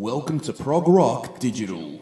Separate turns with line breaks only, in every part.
Welcome to ProgRock Digital.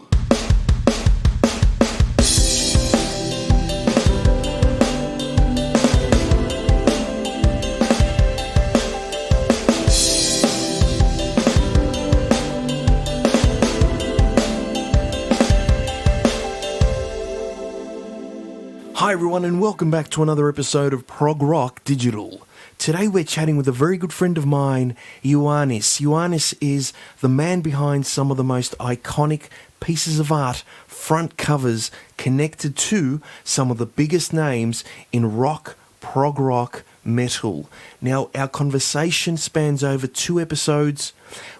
Hi everyone and welcome back to another episode of ProgRock Digital. Today we're chatting with a very good friend of mine, Ioannis. Ioannis is the man behind some of the most iconic pieces of art, front covers connected to some of the biggest names in rock, prog rock, metal. Now, our conversation spans over 2 episodes.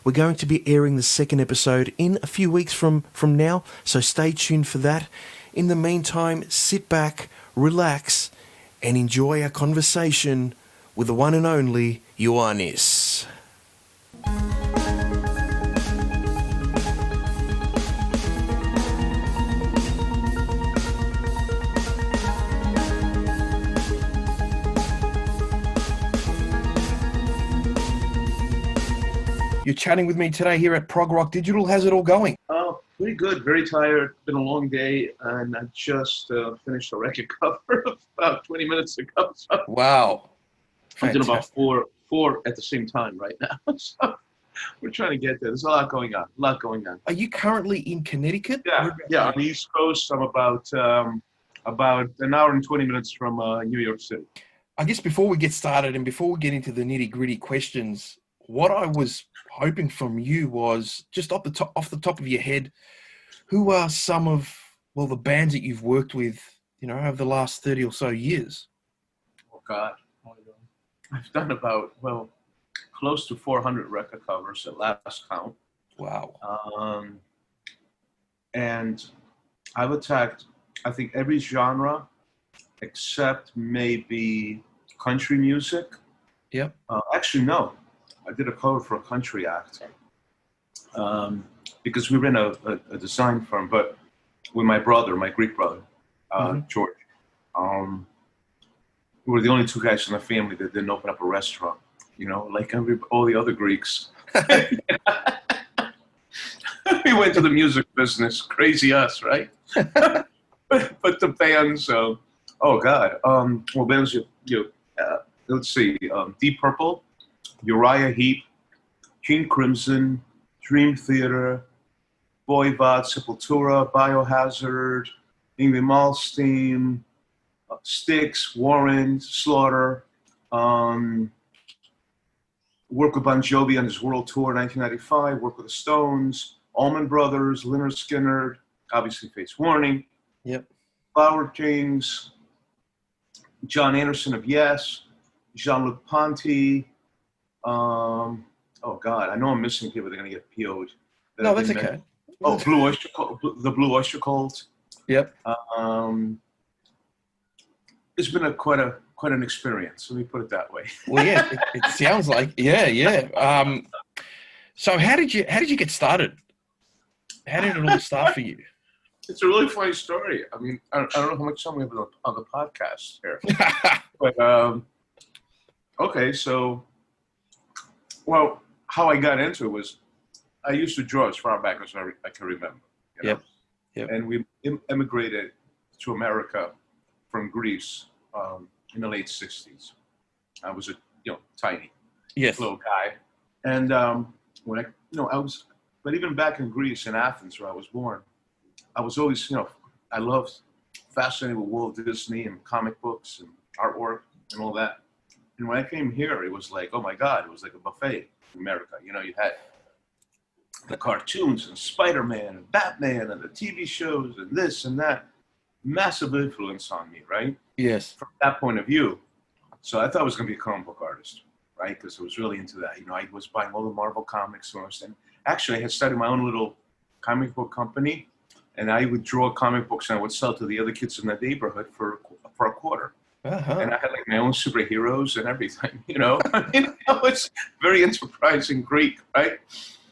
We're going to be airing the second episode in a few weeks from now, so stay tuned for that. In the meantime, sit back, relax, and enjoy our conversation with the one and only Ioannis. You're chatting with me today here at ProgRock Digital. How's it all going?
Pretty good, very tired. Been a long day, and I just finished a record cover about 20 minutes ago. So
Wow.
I'm doing about four at the same time right now. So we're trying to get there. There's a lot going on.
Are you currently in Connecticut?
Yeah. On the East Coast, I'm about an hour and 20 minutes from New York City.
I guess before we get started and before we get into the nitty-gritty questions, what I was hoping from you was just off the top of your head, who are some of the bands that you've worked with, over the last 30 or so years?
Oh God, I've done about close to 400 record covers at last count.
Wow.
And I've attacked, I think, every genre except maybe country music.
Yep.
Actually, no. I did a cover for a country act because we ran a design firm, but with my Greek brother, George. We were the only 2 guys in the family that didn't open up a restaurant, like all the other Greeks. We went to the music business, crazy us, right? but the bands, oh God. Bands, let's see, Deep Purple, Uriah Heep, King Crimson, Dream Theater, Voivod, Sepultura, Biohazard, Yngwie Malmsteen, Styx, Warren, Slaughter, work with Bon Jovi on his world tour in 1995, work with the Stones, Allman Brothers, Lynyrd Skynyrd, obviously Fates Warning,
Yep.
Flower Kings, John Anderson of Yes, Jean-Luc Ponty. Oh God, I know I'm missing people that are going to get PO'd.
No, that's okay.
Oh, the Blue Oyster Cult.
Yep.
It's been quite an experience. Let me put it that way.
Well, yeah, it sounds like, yeah. So how did you get started? How did it all start for you?
It's a really funny story. I mean, I don't know how much time we have on the podcast here, but okay, so. Well, how I got into it was I used to draw as far back as I can remember.
Yep.
And we immigrated to America from Greece in the late 60s. I was a tiny little guy. And when but even back in Greece, in Athens, where I was born, I was always, I loved, fascinated with Walt Disney and comic books and artwork and all that. And when I came here, it was like, oh my God, it was like a buffet in America. You had the cartoons and Spider-Man and Batman and the TV shows and this and that. Massive influence on me, right?
Yes.
From that point of view. So I thought I was going to be a comic book artist, right? Because I was really into that. I was buying all the Marvel comics first. And actually, I had started my own little comic book company. And I would draw comic books and I would sell to the other kids in the neighborhood for a quarter.
Uh-huh.
And I had like my own superheroes and everything, I mean, I was very enterprising Greek, right?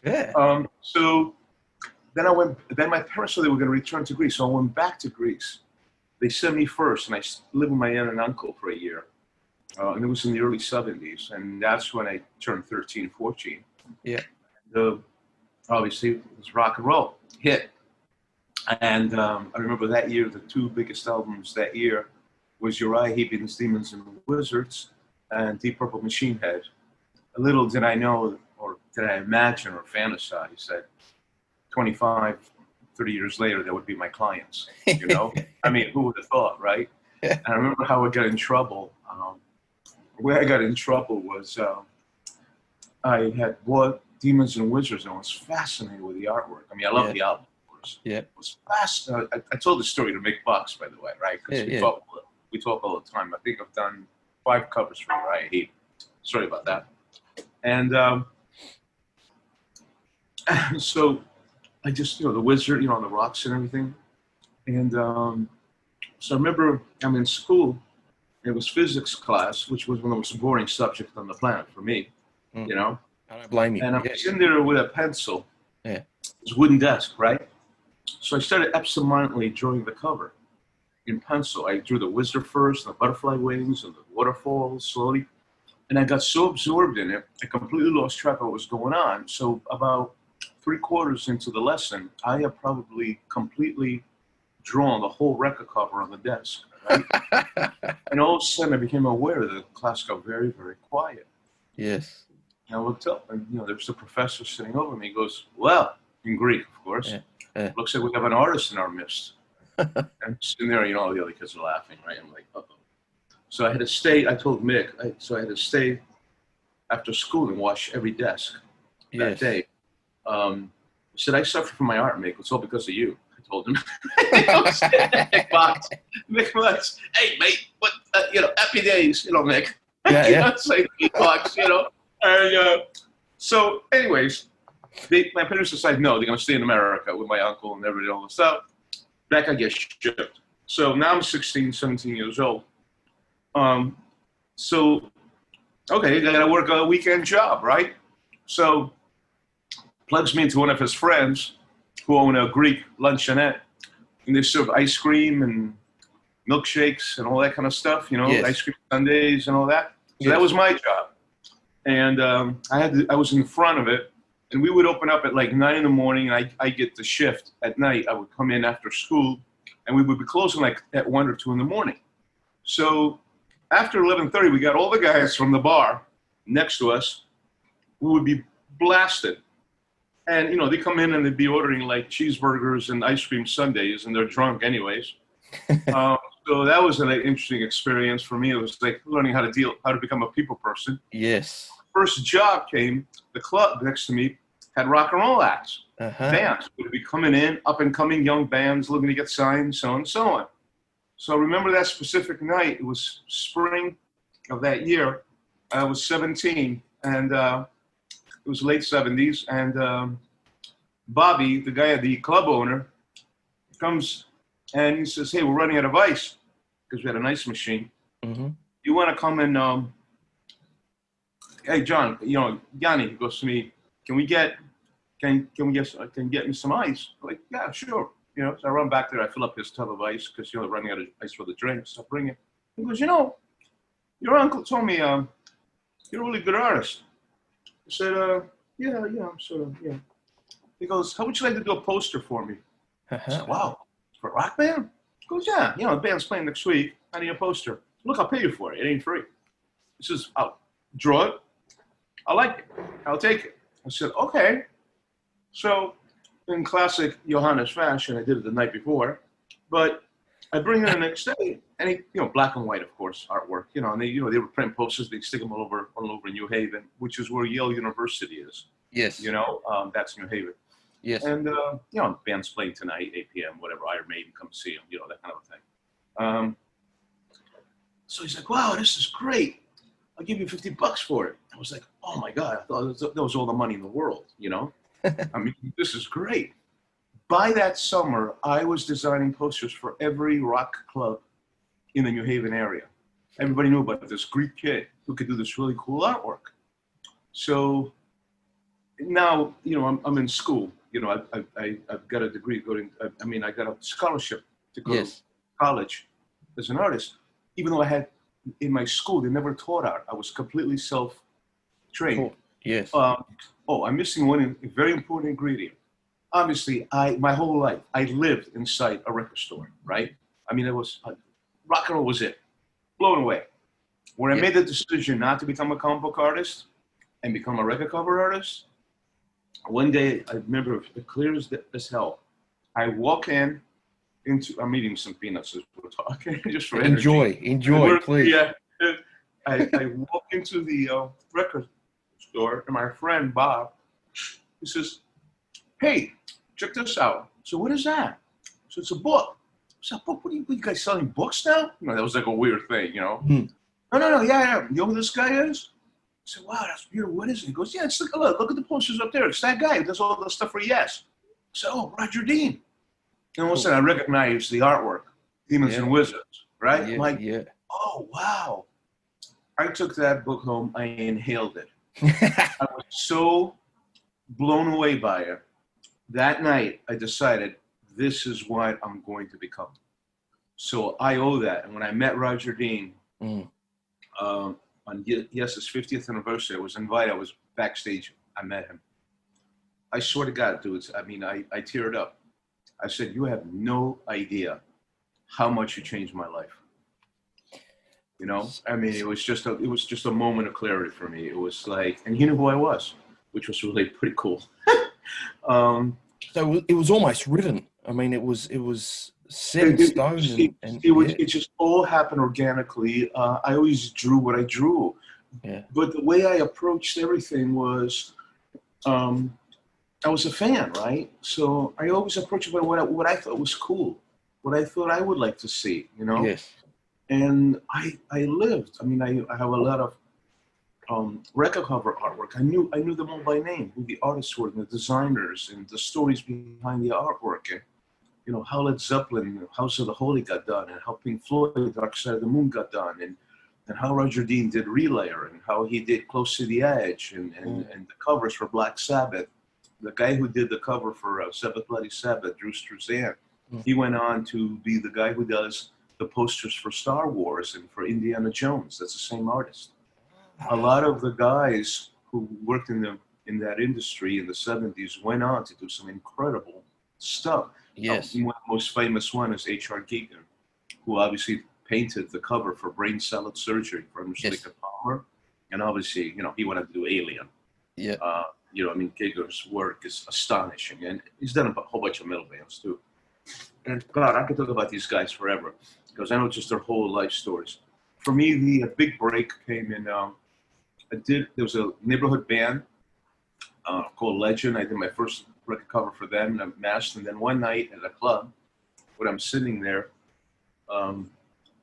Yeah.
So then my parents said they were going to return to Greece. So I went back to Greece. They sent me first, and I lived with my aunt and uncle for a year. And it was in the early 70s. And that's when I turned 13, 14.
Yeah.
obviously it was rock and roll hit. And I remember that year, the two biggest albums that year was Uriah Heep and his Demons and Wizards and Deep Purple Machine Head. Little did I know, or did I imagine or fantasize that 25, 30 years later, that would be my clients, you know? I mean, who would have thought, right? And I remember how I got in trouble. The way I got in trouble was I had bought Demons and Wizards and I was fascinated with the artwork. I mean, I love the album, of course. Yeah. It was fascinating. I told the story to make bucks, by the way, right? Because we talk all the time. I think I've done 5 covers for Uriah Heep. Sorry about that. And so I just, the Wizard, on the rocks and everything. And so I remember I'm in school. It was physics class, which was one of the most boring subjects on the planet for me, I
don't blame you.
And I'm sitting there with a pencil. Yeah. It was a wooden desk, right? So I started absentmindedly drawing the cover in pencil. I drew the wizard first, and the butterfly wings, and the waterfalls slowly. And I got so absorbed in it, I completely lost track of what was going on. So about 3/4 into the lesson, I had probably completely drawn the whole record cover on the desk. Right? And all of a sudden, I became aware that the class got very, very quiet.
Yes.
And I looked up, and there's the professor sitting over me. He goes, "Well," in Greek, of course. "Looks like we have an artist in our midst." And I'm sitting there, all the other kids are laughing, right? I'm like, uh-oh. So I had to stay. I told Mick, so I had to stay after school and wash every desk that day. I said, "I suffer from my art, Mick. It's all because of you." I told him. Mick was, "Hey, mate, what? Happy days, Mick." Say box, And so, anyways, my parents decided no, they're gonna stay in America with my uncle and everybody, all this stuff. Back I get shipped. So now I'm 16, 17 years old. So, okay, I gotta work a weekend job, right? So, plugs me into one of his friends who own a Greek luncheonette, and they serve ice cream and milkshakes and all that kind of stuff, ice cream sundaes and all that. So that was my job. And I was in front of it, and we would open up at like 9 in the morning, and I get the shift at night. I would come in after school, and we would be closing like at 1 or 2 in the morning. So after 11:30, we got all the guys from the bar next to us who would be blasted. And, they come in and they'd be ordering like cheeseburgers and ice cream sundaes, and they're drunk anyways. So that was an interesting experience for me. It was like learning how to become a people person.
Yes.
First job came, the club next to me had rock and roll acts. Bands would be coming in, up and coming young bands looking to get signed, so on and so on. So I remember that specific night. It was spring of that year. I was 17, and it was late 70s. And Bobby, the guy, the club owner, comes and he says, "Hey, we're running out of ice," because we had an ice machine. Mm-hmm. "You want to come and, hey, John, Yanni," he goes to me, can you get me some ice?" I'm like, "Yeah, sure." So I run back there, I fill up his tub of ice because, they're running out of ice for the drinks. I bring it. He goes, "Your uncle told me you're a really good artist." I said, yeah, I'm sort of, yeah. He goes, "How would you like to do a poster for me?" I said, "Wow, for a rock band?" He goes, "Yeah, the band's playing next week. I need a poster." "Look, I'll pay you for it. It ain't free." He says, "I'll draw it. I like it. I'll take it." I said, "Okay." So in classic Ioannis fashion, I did it the night before, but I bring it the next day, and he, black and white, of course, artwork, and they were printing posters. They stick them all over New Haven, which is where Yale University is. Yes. That's New Haven. Yes. And band's playing tonight, 8 p.m., whatever. Iron Maiden, come see them, that kind of a thing. So he's like, "Wow, this is great. I'll give you $50 for it." I was like, "Oh my God!" I thought that was all the money in the world, I mean, this is great. By that summer, I was designing posters for every rock club in the New Haven area. Everybody knew about this Greek kid who could do this really cool artwork. So now, I'm in school. I've got a degree. I got a scholarship to go to college as an artist. Even though I had in my school, they never taught art. I was completely self-trained. Cool.
Yes.
I'm missing one very important ingredient. Obviously, my whole life, I lived inside a record store, right? I mean, it was rock and roll was it. Blown away. When I made the decision not to become a comic book artist and become a record cover artist, one day I remember it clear as hell. I walk into, I'm eating some peanuts as we're talking, just for energy.
Enjoy, please.
Yeah. I walk into the record store, and my friend Bob, he says, "Hey, check this out." So what is that? So it's a book. So book? What are you guys selling books now? That was like a weird thing, No, yeah. You know who this guy is? I said, "Wow, that's beautiful. What is it?" He goes, "Yeah, it's look at the posters up there. It's that guy who does all the stuff for Yes." So, "Oh, Roger Dean." And all of a sudden, I recognized the artwork, Demons and Wizards, right? I'm like, oh, wow. I took that book home. I inhaled it. I was so blown away by it. That night, I decided this is what I'm going to become. So I owe that. And when I met Roger Dean on Yes's 50th anniversary, I was invited. I was backstage. I met him. I swear to God, dudes, I mean, I teared up. I said, "You have no idea how much you changed my life." I mean, it was just a moment of clarity for me. It was like, and he knew who I was, which was really pretty cool.
So it was almost written. I mean, it was set in stone.
It just all happened organically. I always drew what I drew, but the way I approached everything was, I was a fan, right? So I always approached it by what I thought was cool, what I thought I would like to see,
Yes.
And I lived. I mean, I have a lot of record cover artwork. I knew them all by name, who the artists were, and the designers, and the stories behind the artwork, and how Led Zeppelin, House of the Holy got done, and how Pink Floyd, Dark Side of the Moon got done, and how Roger Dean did Relayer, and how he did Close to the Edge, and the covers for Black Sabbath. The guy who did the cover for Sabbath Bloody Sabbath, Drew Struzan, he went on to be the guy who does the posters for Star Wars and for Indiana Jones. That's the same artist. A lot of the guys who worked in that industry in the 70s went on to do some incredible stuff.
Yes.
One of the most famous one is H.R. Giger, who obviously painted the cover for Brain Salad Surgery for Mr. Palmer. And obviously, he went on to do Alien.
Yeah.
I mean, Giger's work is astonishing, and he's done a whole bunch of metal bands too. And God, I could talk about these guys forever because I know just their whole life stories. For me, the big break came in. There was a neighborhood band called Legend. I did my first record cover for them, and I masked. And then one night at a club, when I'm sitting there, I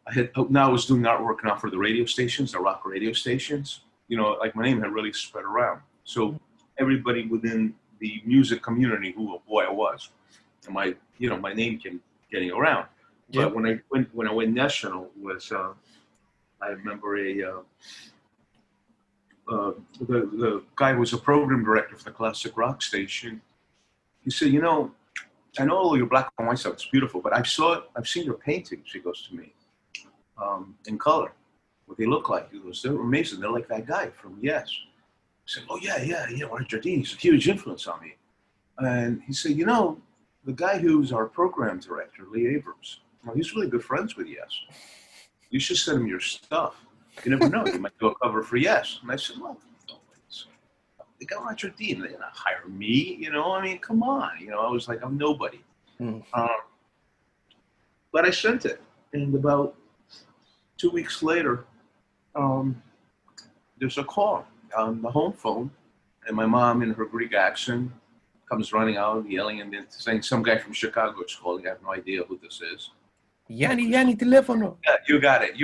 was doing artwork now for the radio stations, the rock radio stations. Like my name had really spread around. So everybody within the music community who a boy I was, and my name came getting around. But when I went national was I remember the guy who was a program director for the classic rock station. He said, I know all your black and white stuff, it's beautiful, but I've seen your paintings, he goes to me, in color, what they look like. He goes, they're amazing. They're like that guy from Yes. I said, oh, yeah, Roger Dean, he's a huge influence on me. And he said, the guy who's our program director, Lee Abrams, he's really good friends with Yes. You should send him your stuff. You never know, you might do a cover for Yes. And I said, well, they got Roger Dean, they're gonna hire me, I mean, come on, I was like, I'm nobody. But I sent it, and about 2 weeks later, there's a call on the home phone, and my mom in her Greek accent comes running out, yelling and saying some guy from Chicago is calling. I have no idea who this is.
Yanni, telefono.
Yeah, you got it.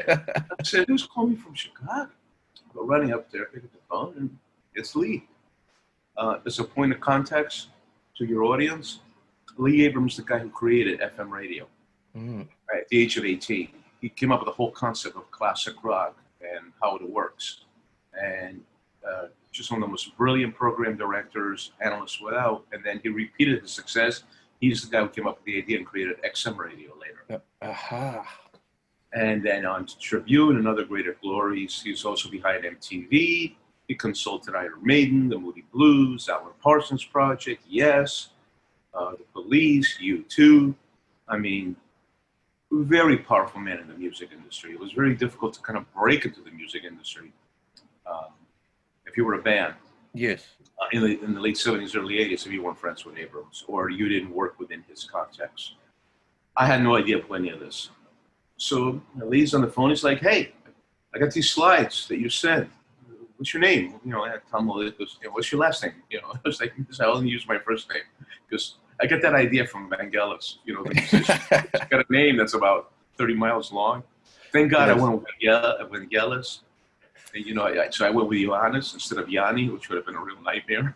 I said, who's calling from Chicago? I go running up there, pick up the phone, and it's Lee. As a point of context to your audience, Lee Abrams, the guy who created FM radio, right, at the age of 18. He came up with the whole concept of classic rock and how it works. And just one of the most brilliant program directors, analysts without. And then he repeated his success. He's the guy who came up with the idea and created XM radio later. And then on Tribune, another greater glory. He's also behind MTV. He consulted Iron Maiden, the Moody Blues, Alan Parsons Project, Yes, the Police, U2. I mean, very powerful man in the music industry. It was very difficult to kind of break into the music industry if you were a band.
Yes.
In the late 70s, early 80s, if you weren't friends with Abrams or you didn't work within his context. I had no idea of any of this. So Lee's on the phone. He's like, hey, I got these slides that you sent. What's your name? You know, I had Tom Lee goes, what's your last name? You know, I was like, I only use my first name because I get that idea from Vangelis. You know, he's got a name that's about 30 miles long. Thank God I went with Vangelis. And, you know, so I went with Ioannis instead of Yanni, which would have been a real nightmare.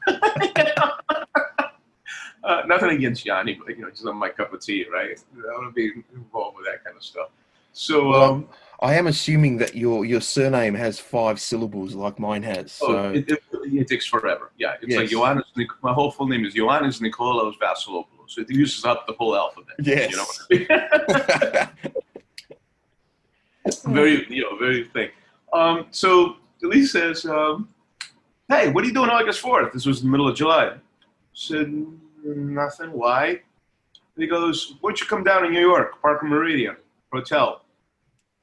Nothing against Yanni, but, you know, he's not my cup of tea, right? I want to be involved with that kind of stuff. So
I am assuming that your surname has 5 syllables like mine has. So
it takes forever. Yeah, it's like Ioannis. My whole full name is Ioannis Nikolaos Vasilopoulos. So it uses up the whole alphabet.
Yes.
You know? Very thick. So Lee says, hey, what are you doing August 4th? This was in the middle of July. I said, nothing. Why? And he goes, why don't you come down to New York, Parker Meridian Hotel?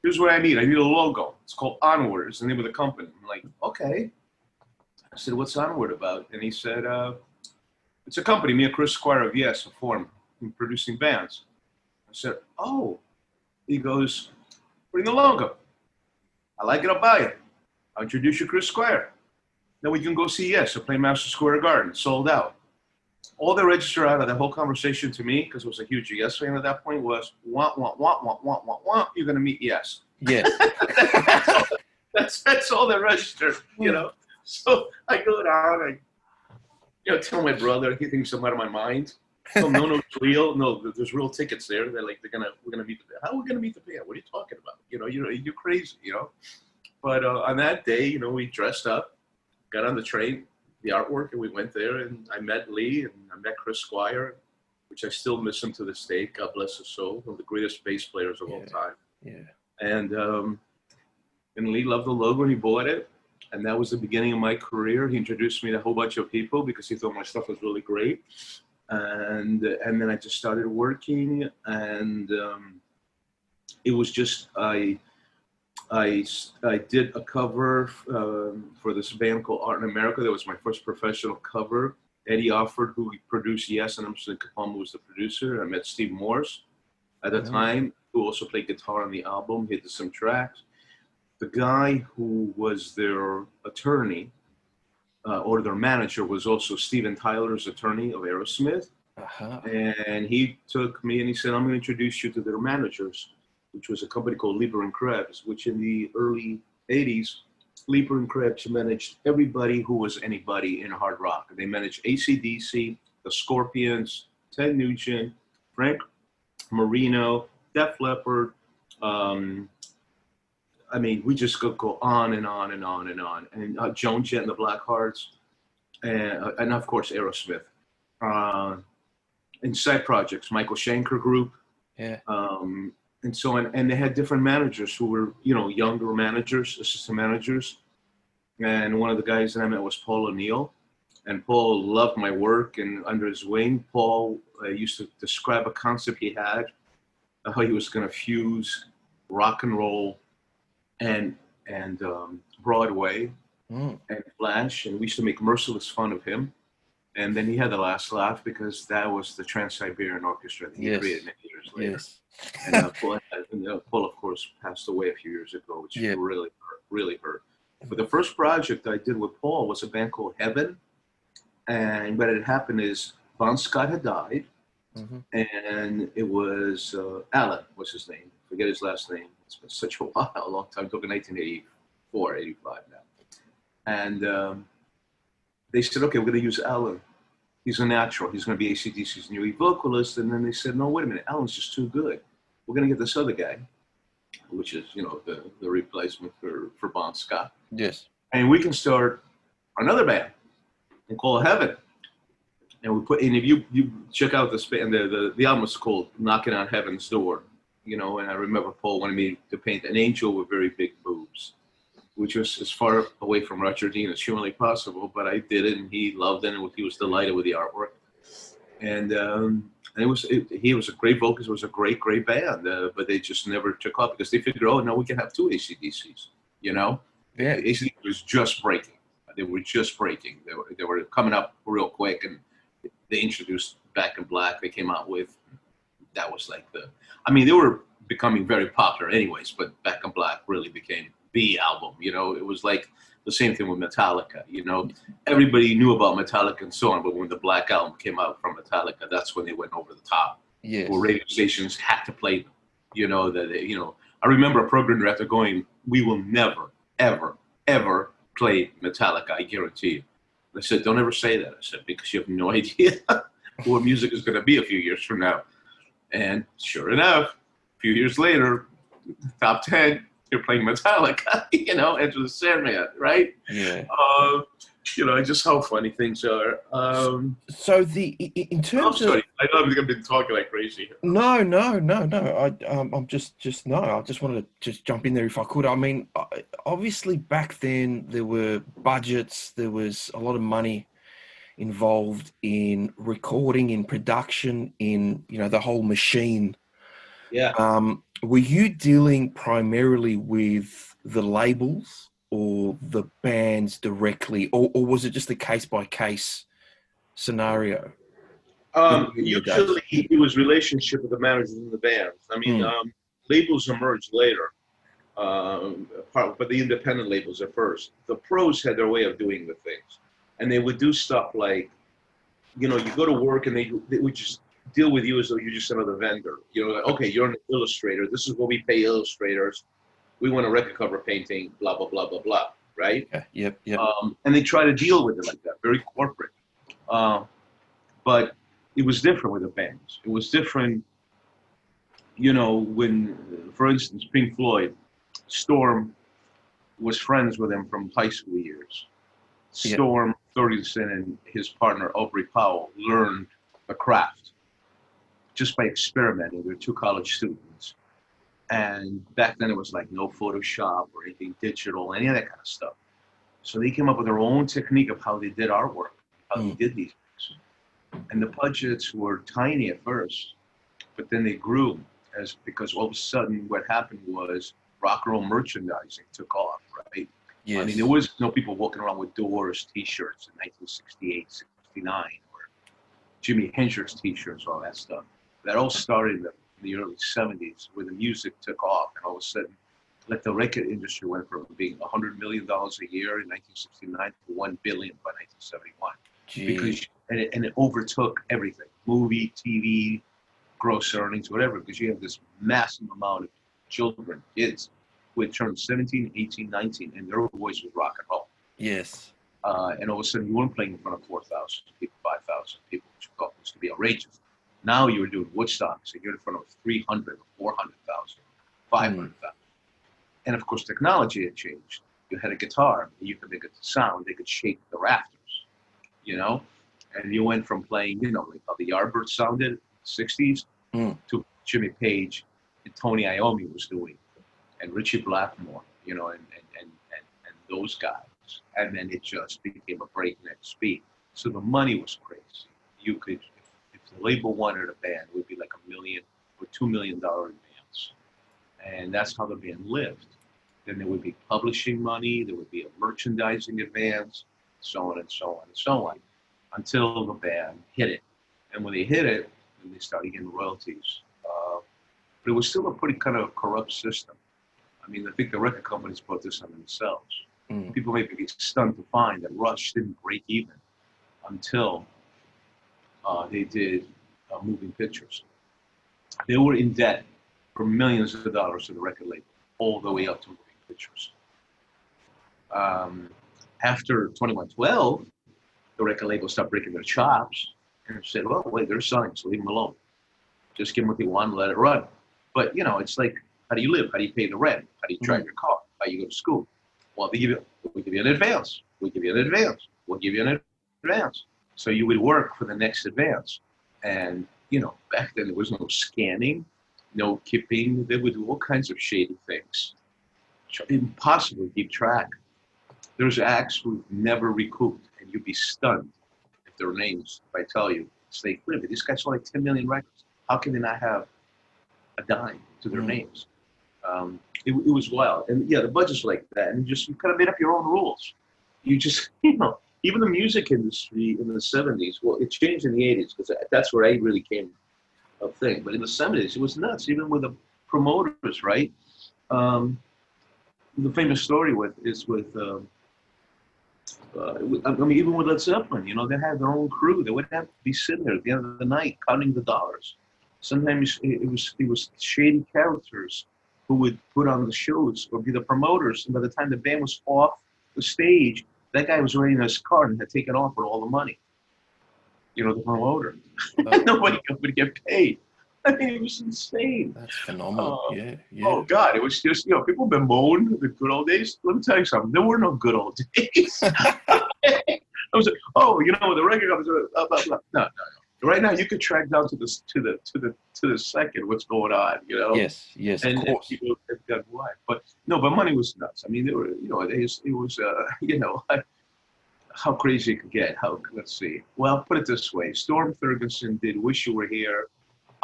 Here's what I need. I need a logo. It's called Onward. It's the name of the company. I'm like, okay. I said, what's Onward about? And he said, it's a company. Me and Chris Squire of Yes have formed in producing bands. I said, oh. He goes, bring the logo. I like it, I'll buy it. I'll introduce you to Chris Squire. Then we can go see Yes or play Madison Square Garden. Sold out. All they registered out of that whole conversation to me, because I was a huge Yes fan at that point, was, want, you're going to meet Yes.
Yes.
that's all they registered, you know. So I go down, tell my brother, he thinks I'm out of my mind. So no, it's real. No, there's real tickets there. They're like, we're gonna meet the band. How are we gonna meet the band? What are you talking about? You're crazy, you know. But on that day, we dressed up, got on the train, the artwork, and we went there. And I met Lee and I met Chris Squire, which I still miss him to this day. God bless his soul, one of the greatest bass players of all time.
Yeah.
And Lee loved the logo and he bought it. And that was the beginning of my career. He introduced me to a whole bunch of people because he thought my stuff was really great. And then I just started working, and it was just I did a cover for this band called Art in America. That was my first professional cover. Eddie Offord, who produced Yes, and Georgakopoulos was the producer. I met Steve Morse at the time, who also played guitar on the album. He did some tracks. The guy who was their attorney, or their manager, was also Steven Tyler's attorney of Aerosmith. And he took me and he said, I'm going to introduce you to their managers, which was a company called Lieber and Krebs, which in the early 80s, Lieber and Krebs managed everybody who was anybody in hard rock. They managed AC/DC, the Scorpions, Ted Nugent, Frank Marino, Def Leppard. I mean, we just go on and on and on and on. And Joan Jett and the Blackhearts, and of course Aerosmith. And side projects, Michael Schenker Group, and so on. And they had different managers who were, younger managers, assistant managers. And one of the guys that I met was Paul O'Neill. And Paul loved my work, and under his wing, Paul used to describe a concept he had, how he was going to fuse rock and roll and Broadway and Flash, and we used to make merciless fun of him. And then he had the last laugh because that was the Trans-Siberian Orchestra that he created many years later. Yes. And Paul, of course, passed away a few years ago, which really hurt. But the first project I did with Paul was a band called Heaven. And what had happened is Bon Scott had died, and it was Alan was his name. Forget his last name. It's been such a while, a long time. Talking 1984, 85 now. And they said, okay, we're going to use Alan. He's a natural. He's going to be AC/DC's new vocalist. And then they said, no, wait a minute. Alan's just too good. We're going to get this other guy, which is, the replacement for Bon Scott.
Yes.
And we can start another band and call it Heaven. And if you check out this band, the album was called Knocking on Heaven's Door, and I remember Paul wanted me to paint an angel with very big boobs, which was as far away from Roger Dean as humanly possible. But I did it, and he loved it, and he was delighted with the artwork. And he was a great vocalist. It was a great band, but they just never took off because they figured, oh no, we can have two AC/DCs, you know.
Yeah,
AC/DC was just breaking. They were just breaking. They were coming up real quick, and they introduced Back in Black. They came out with, that was like they were becoming very popular anyways, but Back in Black really became the album. You know, it was like the same thing with Metallica. You know, everybody knew about Metallica and so on, but when the Black Album came out from Metallica, that's when they went over the top.
Yes.
Where radio stations had to play them. You know, I remember a program director going, "We will never, ever, ever play Metallica, I guarantee you." I said, "Don't ever say that." I said, because you have no idea what music is going to be a few years from now. And sure enough, a few years later, top 10, you're playing Metallica, you know, Enter the Sandman, right?
Yeah.
You know, just how funny things are.
So in terms
I'm sorry, I know I've been talking like crazy here.
No. I'm just no. I just wanted to just jump in there if I could. I mean, obviously back then there were budgets. There was a lot of money involved in recording, in production, in the whole machine.
Yeah.
Were you dealing primarily with the labels or the bands directly, or was it just a case by case scenario?
Usually it was relationship with the managers and the bands. I mean, labels emerged later, but the independent labels at first. The pros had their way of doing the things, and they would do stuff like, you know, you go to work and they would just deal with you as though you're just another vendor. You know, like, okay, you're an illustrator. This is what we pay illustrators. We want a record cover painting, blah, blah, blah, blah, blah, right?
Yeah, yep.
And they try to deal with it like that, very corporate. But it was different with the bands. It was different, you know, when, for instance, Pink Floyd, Storm was friends with him from high school years. Storm Thorgerson and his partner, Aubrey Powell, learned the craft just by experimenting. They were two college students. And back then it was like no Photoshop or anything digital, any of that kind of stuff. So they came up with their own technique of how they did artwork, how they did these things. And the budgets were tiny at first, but then they grew because all of a sudden what happened was rock and roll merchandising took off, right?
Yes.
I mean, there was no people walking around with Doors t-shirts in 1968, 69, or Jimi Hendrix t-shirts, all that stuff. That all started in the early 70s where the music took off, and all of a sudden, like the record industry went from being $100 million a year in 1969 to $1 billion by 1971. Because it overtook everything, movie, TV, gross earnings, whatever, because you have this massive amount of children, kids, who had turned 17, 18, 19, and their voice was rock and roll.
Yes.
And all of a sudden, you weren't playing in front of 4,000 people, 5,000 people, which you thought was to be outrageous. Now you were doing Woodstock, so you're in front of 300 or 400,000, 500,000. And of course, technology had changed. You had a guitar, and you could make it sound, they could shake the rafters, you know? And you went from playing, you know, like how the Yardbirds sounded in the 60s to Jimmy Page and Tony Iommi was doing, and Richie Blackmore, you know, and those guys. And then it just became a breakneck speed. So the money was crazy. You could, if the label wanted a band, it would be like $1 million or $2 million advance. And that's how the band lived. Then there would be publishing money, there would be a merchandising advance, so on and so on and so on, until the band hit it. And when they hit it, then they started getting royalties. But it was still a pretty kind of corrupt system. I mean, I think the record companies put this on themselves. People may be stunned to find that Rush didn't break even until they did moving pictures. They were in debt for millions of dollars to the record label, all the way up to moving pictures. After 2112, the record label started breaking their chops and said, well, wait, they're selling, so leave them alone. Just give them what they want and let it run. But, you know, it's like, how do you live? How do you pay the rent? How do you drive your car? How do you go to school? Well, we give you an advance. We give you an advance. We'll give you an advance. So you would work for the next advance. And, you know, back then there was no scanning, no keeping. They would do all kinds of shady things impossible to keep track. There's acts who've never recouped, and you'd be stunned if their names, if I tell you, say, wait a minute, these guys sold like 10 million records. How can they not have a dime to their names? It was wild. And yeah, the budget's like that. And you kind of made up your own rules. You just, even the music industry in the 70s, well, it changed in the 80s because that's where I really came of thing. But in the 70s, it was nuts, even with the promoters, right? The famous story even with Led Zeppelin, they had their own crew. They would have to be sitting there at the end of the night counting the dollars. Sometimes it was shady characters who would put on the shows or be the promoters. And by the time the band was off the stage, that guy was already in his car and had taken off with all the money. The promoter. Nobody would get paid. I mean, it was insane.
That's phenomenal. Yeah.
Oh, God. It was just, people bemoan the good old days. Let me tell you something. There were no good old days. I was like, the record companies are blah, blah, blah. No. Right now, you could track down to the second what's going on,
Yes,
and,
of course.
And people have got why. But money was nuts. I mean, there were, it was, how crazy it could get. Let's see. Well, put it this way. Storm Thurgerson did "Wish You Were Here."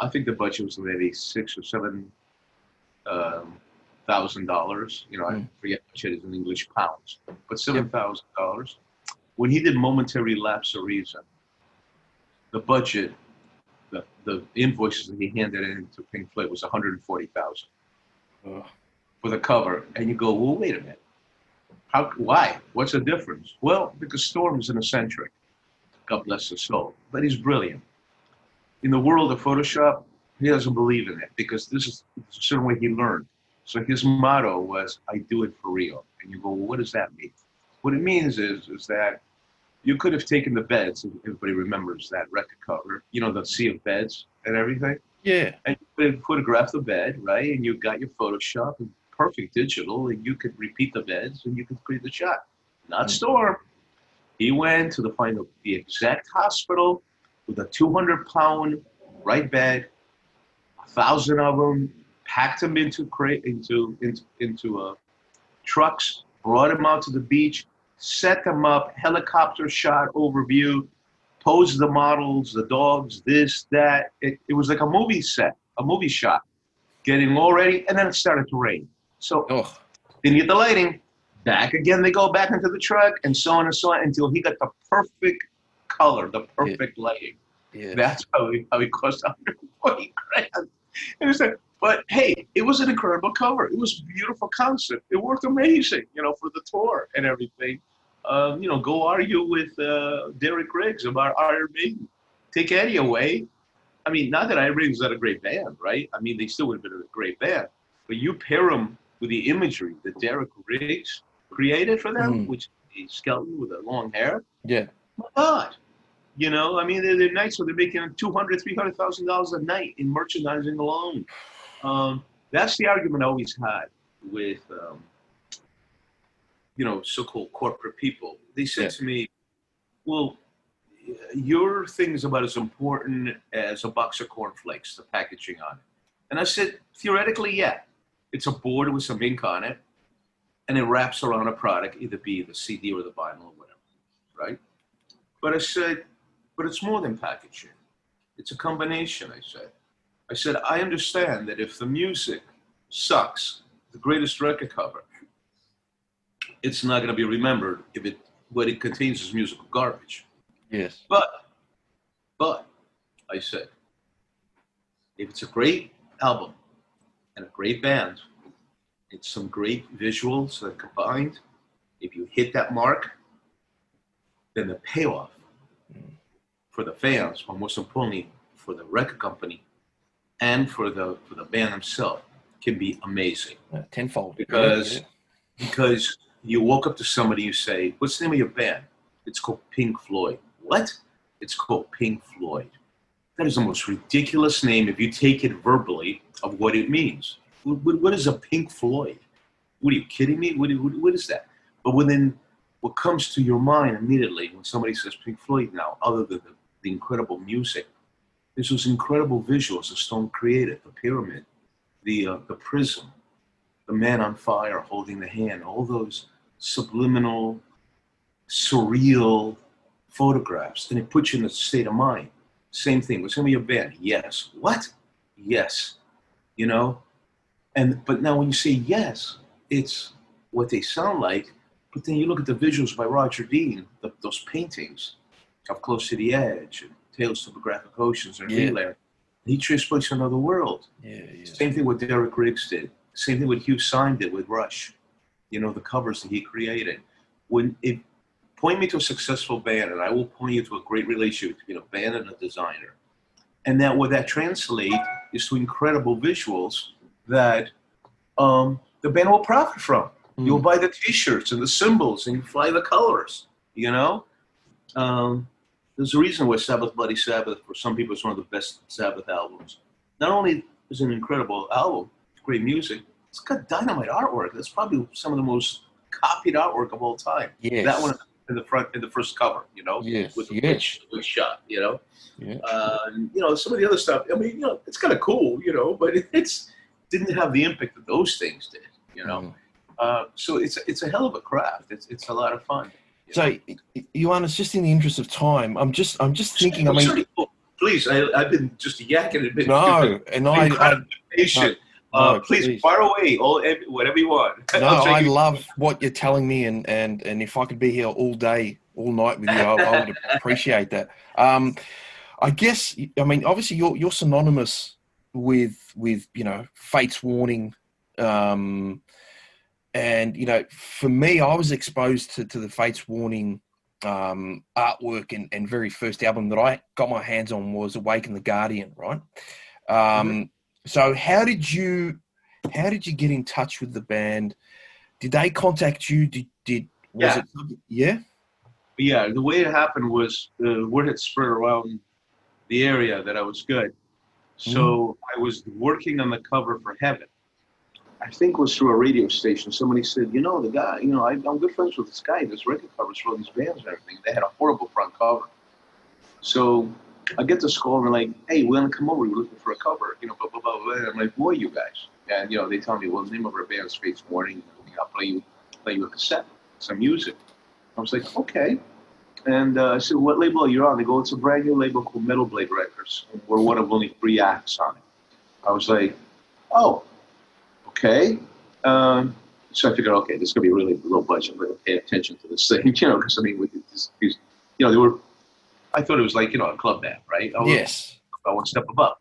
I think the budget was maybe $6,000 or $7,000. I forget how much it is in English pounds, but $7,000. When he did "Momentary Lapse of Reason," the budget, the invoices that he handed in to Pink Floyd was $140,000 for the cover. And you go, well, wait a minute. Why? What's the difference? Well, because Storm is an eccentric. God bless his soul. But he's brilliant. In the world of Photoshop, he doesn't believe in it because this is a certain way he learned. So his motto was, I do it for real. And you go, well, what does that mean? What it means is that you could have taken the beds, if everybody remembers that record cover, the sea of beds and everything.
Yeah.
And you could have photographed the bed, right? And you got your Photoshop and perfect digital, and you could repeat the beds and you could create the shot. Not Storm. He went to find the exact hospital with a 200-pound right bed, 1,000 of them, packed them into trucks, brought them out to the beach, set them up, helicopter shot overview, posed the models, the dogs, this, that. It was like a movie set, a movie shot, getting all ready, and then it started to rain. So didn't get the lighting. Back again, they go back into the truck, and so on until he got the perfect color, the perfect lighting. Yeah. That's how he cost $140,000. But hey, it was an incredible cover. It was a beautiful concept. It worked amazing, for the tour and everything. Go argue with Derek Riggs about Iron Maiden. Take Eddie away. I mean, not that Iron Maiden's not a great band, right? I mean, they still would have been a great band. But you pair them with the imagery that Derek Riggs created for them, which is a skeleton with a long hair.
Yeah.
My God. I mean, they're nights where they're making $200,000, $300,000 a night in merchandising alone. That's the argument I always had with, so-called corporate people. They said to me, well, your thing is about as important as a box of cornflakes, the packaging on it. And I said, theoretically, yeah. It's a board with some ink on it, and it wraps around a product, either be the CD or the vinyl or whatever, right? But I said, but it's more than packaging. It's a combination, I said, I understand that if the music sucks, the greatest record cover, it's not going to be remembered if what it contains is musical garbage.
Yes.
But I said, if it's a great album and a great band, it's some great visuals that combined, if you hit that mark, then the payoff for the fans, but most importantly for the record company and for the band themselves, can be amazing.
Tenfold.
Because you walk up to somebody, you say, what's the name of your band? It's called Pink Floyd. What? It's called Pink Floyd. That is the most ridiculous name if you take it verbally of what it means. What is a Pink Floyd? What are you kidding me? What is that? But what comes to your mind immediately when somebody says Pink Floyd now, other than the incredible music, there's those incredible visuals that Stone created, the pyramid, the prism, the man on fire holding the hand, all those subliminal, surreal photographs, and it puts you in a state of mind. Same thing with some of your band. Yes. What? Yes. You know? But now when you say yes, it's what they sound like, but then you look at the visuals by Roger Dean, those paintings of Close to the Edge and Tales of the Graphic Oceans and Relay. He transports another world. Same thing what Derek Riggs did. Same thing what Hugh Syme did with Rush. You know, the covers that he created. Point me to a successful band, and I will point you to a great relationship between a band and a designer. And that what that translates is to incredible visuals that the band will profit from. You'll buy the T-shirts and the symbols, and you fly the colors. You know, there's a reason why Sabbath Bloody Sabbath, for some people, is one of the best Sabbath albums. Not only is it an incredible album, great music, it's got dynamite artwork. That's probably some of the most copied artwork of all time.
Yes.
That one in the front, in the first cover, you know, with the witch shot, you know. And, you know, some of the other stuff, I mean, you know, it's kind of cool, you know, but it's didn't have the impact that those things did, you know. So it's a hell of a craft. It's a lot of fun.
So, Ioannis, just in the interest of time, I'm just thinking. I mean,
please, I've been just yakking a bit.
No, and I'm
patient. Please fire away, whatever you want.
No, I love what you're telling me, and if I could be here all day, all night with you, I would appreciate that. I guess, I mean, obviously you're synonymous with you know, Fate's Warning, and you know, for me, I was exposed to the Fate's Warning artwork and very first album that I got my hands on was Awaken the Guardian, right? So how did you get in touch with the band? Did they contact you? Yeah,
the way it happened was the word had spread around the area that I was good. So I was working on the cover for Heaven. I think it was through a radio station. Somebody said, you know, the guy, you know, I'm good friends with this guy. This record covers for these bands and everything. They had a horrible front cover. So I get this call and they're like, hey, we're going to come over. We're looking for a cover, you know, blah, blah, blah, blah. And I'm like, who are you guys? And, you know, they tell me, well, the name of our band is Fate's Warning. I'll play you a cassette, some music. I was like, okay. And I said, what label are you on? They go, it's a brand new label called Metal Blade Records. We're one of only 3 acts on it. I was like, oh, okay. So I figured, okay, this is going to be really low budget. I'm going to pay attention to this thing, you know, because, I mean, with these, you know, I thought it was like, you know, a club band, right?
Yes.
About one step above.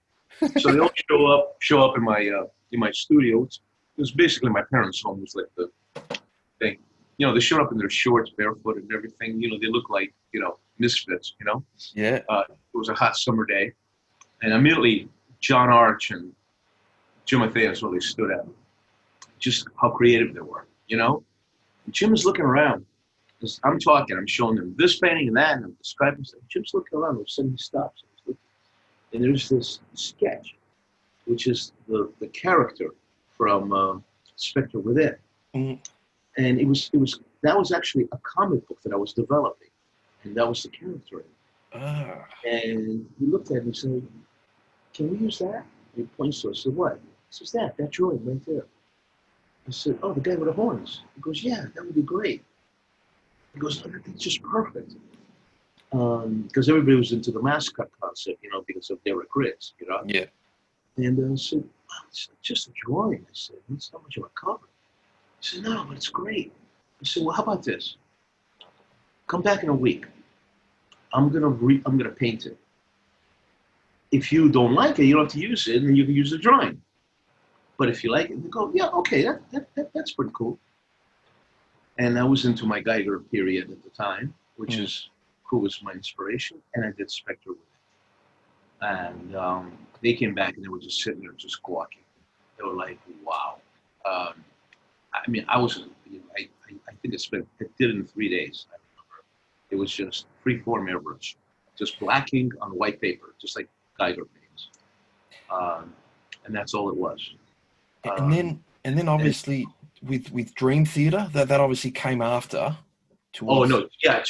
So they all show up in my studio. It was basically my parents' home. Was like the thing. You know, they showed up in their shorts, barefoot and everything. You know, they look like, you know, misfits, you know?
Yeah.
It was a hot summer day. And immediately, John Arch and Jim Matthias really stood out. Just how creative they were, you know? And Jim is looking around. I'm talking, I'm showing them this painting and that, and I'm describing stuff. Jim's looking around, all of a sudden he stops. And there's this sketch, which is the character from Spectre Within. And that was actually a comic book that I was developing. And that was the character in it. And he looked at it and said, can we use that? And he points to it. I said, what? He says, that drawing right there. I said, oh, the guy with the horns. He goes, yeah, that would be great. He goes, oh, that's just perfect. Because everybody was into the mascot concept, you know, because of Derek Riggs, you know?
Yeah.
And I said, oh, it's just a drawing. I said, it's not much of a cover. He said, no, but it's great. I said, well, how about this? Come back in a week. I'm gonna paint it. If you don't like it, you don't have to use it, and then you can use the drawing. But if you like it, you go, yeah, okay, that's pretty cool. And I was into my Geiger period at the time, which is who was my inspiration, and I did Spectre with it. And they came back and they were just sitting there just gawking. They were like, wow. I mean, I think I did it in 3 days. I remember. It was just free-form airbrush, just black ink on white paper, just like Geiger paints. And that's all it was.
And then obviously with Dream Theater, that obviously came after.
Oh no, yeah.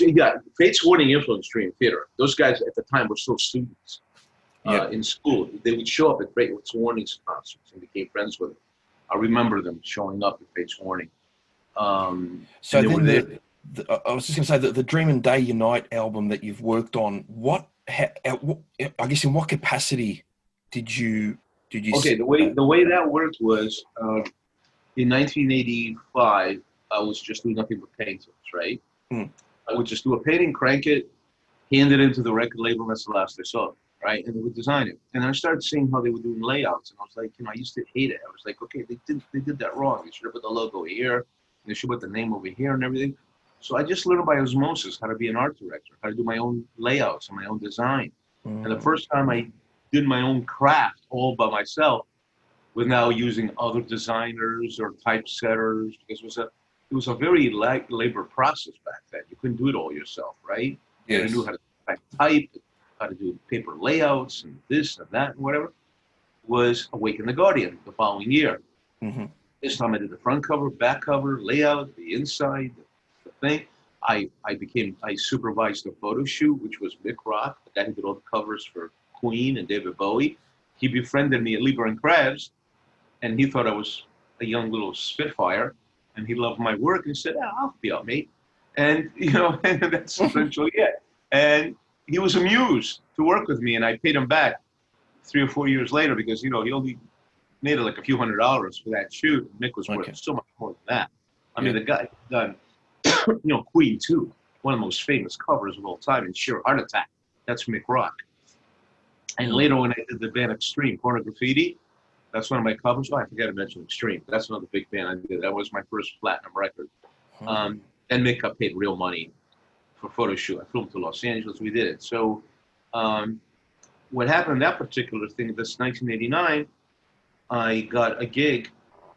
Fate's Warning influenced Dream Theater. Those guys at the time were still students in school. They would show up at Fate's Warning's concerts and became friends with them. I remember them showing up at Fates Warning.
So then I was just going to say that the Dream and Day Unite album that you've worked on, I guess in what capacity did you
Okay, the way that worked was in 1985, I was just doing nothing but paintings, right?
Mm.
I would just do a painting, crank it, hand it into the record label, and that's the last I saw, right? And they would design it. And I started seeing how they were doing layouts, and I was like, I used to hate it. I was like, okay, they did that wrong. They should have put the logo here, and they should put the name over here and everything. So I just learned by osmosis how to be an art director, how to do my own layouts and my own design. And the first time I did my own craft all by myself without using other designers or typesetters, because it was a very labor process back then. You couldn't do it all yourself, right?
Yes.
You knew how to type, how to do paper layouts and this and that and whatever. Was Awaken the Guardian the following year.
Mm-hmm.
This time I did the front cover, back cover, layout, the inside, the thing. I supervised a photo shoot, which was Mick Rock, the guy who did all the covers for Queen and David Bowie. He befriended me at Lieber and Kravs, and he thought I was a young little spitfire, and he loved my work and said, "I'll help you out, mate." And and that's essentially it. And he was amused to work with me, and I paid him back 3 or 4 years later because he only made like a few $100s for that shoot. Mick was worth so much more than that. I mean, the guy done Queen 2, one of the most famous covers of all time, and Sheer Heart Attack. That's Mick Rock. And later when I did the band Extreme, Porno Graffiti, that's one of my covers. Oh, I forgot to mention Extreme. That's another big band I did. That was my first platinum record. And Mick got paid real money for photo shoot. I flew him to Los Angeles. We did it. So what happened in that particular thing, this 1989, I got a gig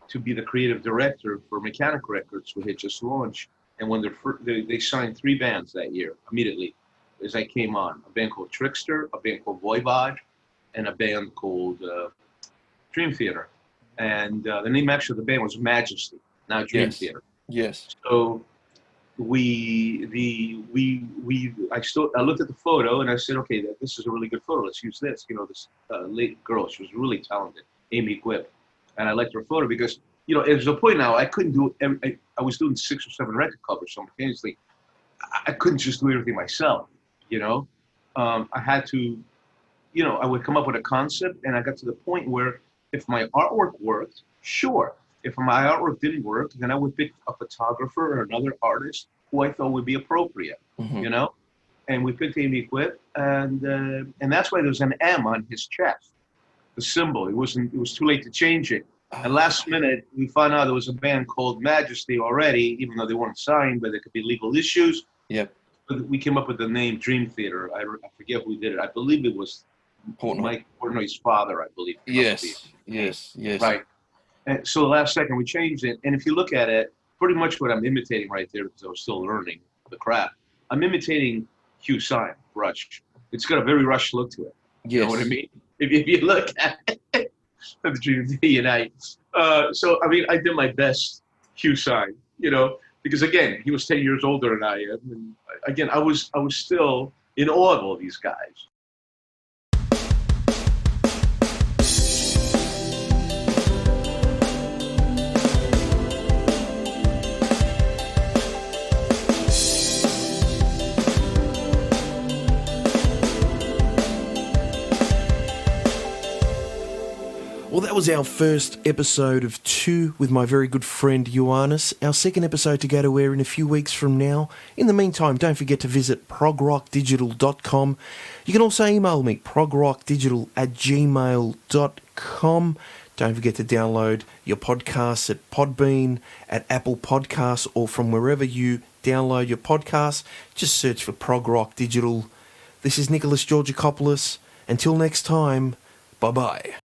to be the creative director for Mechanic Records, who had just launched. And when they signed 3 bands that year, immediately, as I came on, a band called Trickster, a band called Voivod, and a band called Dream Theater. And the name actually of the band was Majesty, not Dream Theater.
Yes.
So I looked at the photo and I said, okay, this is a really good photo. Let's use this. This late girl, she was really talented, Amy Gwip. And I liked her photo because, there's a point now I couldn't do I was doing 6 or 7 record covers simultaneously. I couldn't just do everything myself, I had to, I would come up with a concept, and I got to the point where if my artwork worked, sure. If my artwork didn't work, then I would pick a photographer or another artist who I thought would be appropriate, And we picked Amy Gwip, and that's why there's an M on his chest, the symbol. It was too late to change it. And last minute, we found out there was a band called Majesty already, even though they weren't signed, but there could be legal issues.
Yep.
But we came up with the name Dream Theater. I forget who did it. I believe it was Mike Portnoy's father, I believe.
Yes.
Right. And so the last second we changed it. And if you look at it, pretty much what I'm imitating right there, because I was still learning the craft, I'm imitating Hugh Syme, Rush. It's got a very Rush look to it.
Yes.
You know what I mean? If you look at it, the Dream Unite. So, I mean, I did my best Hugh Syme, because again, he was 10 years older than I am. And again, I was still in awe of all these guys.
Well, that was our first episode of 2 with my very good friend Ioannis. Our second episode to go to air in a few weeks from now. In the meantime, don't forget to visit progrockdigital.com. You can also email me, progrockdigital@gmail.com. Don't forget to download your podcasts at Podbean, at Apple Podcasts, or from wherever you download your podcasts. Just search for Prog Rock Digital. This is Nicholas Georgakopoulos. Until next time, bye-bye.